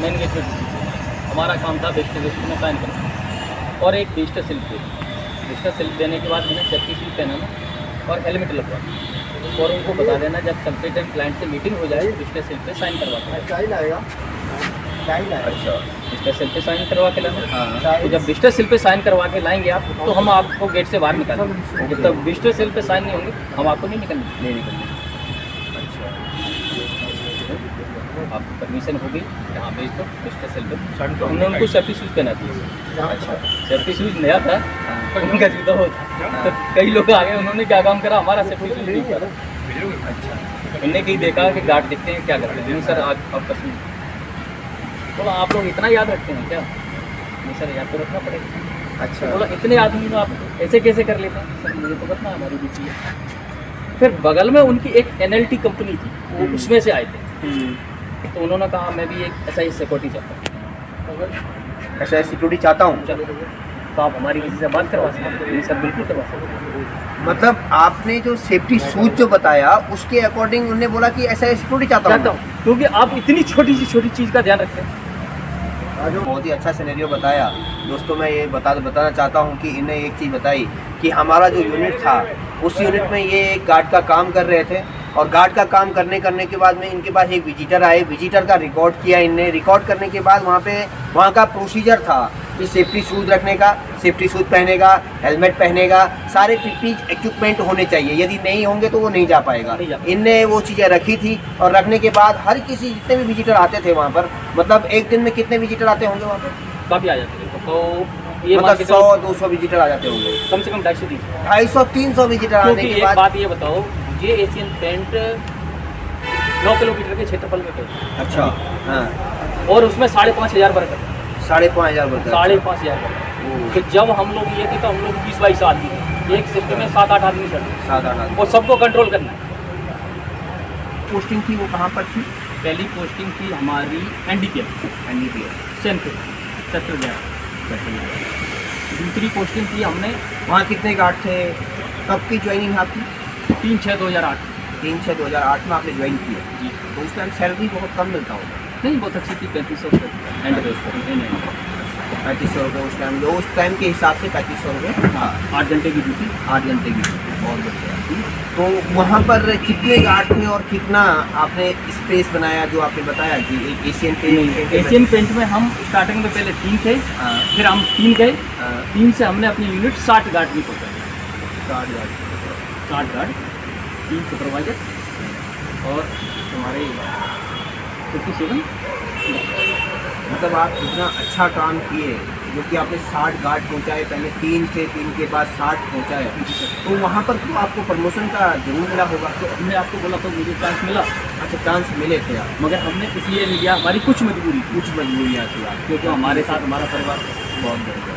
Main gate पे हमारा काम था वेजिटेबल में साइन करना और एक डिजिटल स्लिप दे। डिजिटल स्लिप देने के बाद मैंने सेफ्टी शूज पहनाना और हेलमेट लगवा और उनको बता देना जब चलते टाइम क्लाइंट से मीटिंग हो जाए डिजिटल स्लिप पे साइन करवा के अच्छा डिजिटल स्लिप पे साइन करवा के लाना। हाँ तो जब डिजिटल स्लिप पे साइन करवा के लाएंगे आप तो हम आपको गेट से बाहर निकालेंगे। जब तक डिजिटल स्लिप पे साइन नहीं होंगे हम आपको नहीं निकलने देंगे। अच्छा आप परमिशन होगी यहाँ भेज दो डिजिटल स्लिप पे। तो हमने उनको सेफ्टी शूज़ पहना दिए। अच्छा सेफ्टी शूज़ नया था पर उनका जूता वो था। तो कई लोग आ गए उन्होंने क्या काम करा हमारा सेफ्टी शूज़ नहीं करा। अच्छा उनने कहीं देखा कि गार्ड दिखते हैं क्या करते हैं। नहीं सर आज आपका शूज़ बोला आप लोग इतना याद रखते हैं क्या? नहीं सर याद तो रखना पड़ेगा। अच्छा बोला इतने आदमी में आप ऐसे कैसे कर लेते हैं? सर मुझे तो पता हमारी ड्यूटी है। फिर बगल में उनकी एक NLT कंपनी थी वो उसमें से आए थे। तो उन्होंने कहा मैं भी एक ऐसा ही सिक्योरिटी चाहता हूँ। ऐसा सिक्योरिटी चाहता हूँ। तो आप हमारी किसी से बात करवा सकते हैं? नहीं सर बिल्कुल करवा सकते हैं। मतलब आपने जो सेफ्टी शूज जो बताया उसके अकॉर्डिंग उन्होंने बोला कि ऐसा सिक्योरिटी चाहता हूँ क्योंकि आप इतनी छोटी सी छोटी चीज़ का ध्यान रखते हैं। बहुत ही अच्छा सिनेरियो बताया दोस्तों। मैं ये बताना चाहता हूँ कि इन्हें एक चीज़ बताई कि हमारा जो यूनिट था उस यूनिट में ये एक गार्ड का काम कर रहे थे और गार्ड का काम करने के बाद में इनके पास एक विजिटर आए। विजिटर का रिकॉर्ड किया इनने। रिकॉर्ड करने के बाद वहाँ का प्रोसीजर था कि सेफ्टी शूज़ रखने का, सेफ्टी शूज़ पहनेगा, हेलमेट पहनेगा, सारे पीपी इक्विपमेंट होने चाहिए। यदि नहीं होंगे तो वो नहीं जा पाएगा। इनने वो चीज़ें रखी थी और रखने के बाद हर किसी जितने भी विजिटर आते थे वहाँ पर, मतलब एक दिन में कितने विजिटर आते होंगे वहाँ पर? काफ़ी आ जाते हैं। तो ये मतलब 100-200 विजिटर आ जाते होंगे। कम से कम 250-300। 250-300 विजिटर आने क्योंकि के एक बाद बात ये बताओ ये एशियन पेंट 9 किलोमीटर के क्षेत्रफल में है। अच्छा हाँ और उसमें 5,500 वर्कर 5,500 वर्कर 5,500 वर्कर। तो जब हम लोग ये थे तो हम लोग 20-22 आदमी थे। एक शिफ्ट में 7-8 आदमी चढ़ते 7-8 आदमी। और सबको कंट्रोल करना है। पोस्टिंग थी वो कहाँ पर थी? पहली पोस्टिंग थी हमारी NDPF सेंटर सेक्टर 11। दूसरी पोस्टिंग थी हमने वहाँ कितने गार्ड थे? कब की ज्वाइनिंग आपकी? 3/6/2008। 3/6/2008 में आपने ज्वाइन किया जी। तो उस टाइम सैलरी बहुत कम मिलता होगा। नहीं बहुत अच्छी थी 3500 एंड बेस पर 3500 रुपये उस टाइम, जो उस टाइम के हिसाब से 3500 रुपये। हाँ 8 घंटे की ड्यूटी। 8 घंटे की ड्यूटी, बहुत बढ़िया। तो वहाँ पर कितने गार्ड थे और कितना आपने स्पेस बनाया जो आपने बताया कि एक एशियन पेंट? एशियन पेंट में हम स्टार्टिंग में पहले 3 थे। हाँ फिर हम 3 गए। हाँ 3 से हमने अपनी यूनिट 60 गार्ड भी पहुँचाई। 60 गार्ड 60 गार्ड, 3 सुपरवाइजर और हमारे 57। मतलब आप इतना अच्छा काम किए जो कि आपने 60 गार्ड पहुँचाए। पहले 3 थे, 3 के बाद 60 पहुँचाए। तो वहाँ पर तो आपको प्रमोशन का जरूर मिला होगा। तो हमने आपको बोला तो मुझे चांस मिला अच्छा चांस मिले थे आप, मगर हमने इसलिए नहीं लिया हमारी कुछ मजबूरी थी। कुछ मजबूरियाँ थी आप, क्योंकि हमारे साथ हमारा परिवार बहुत बढ़िया।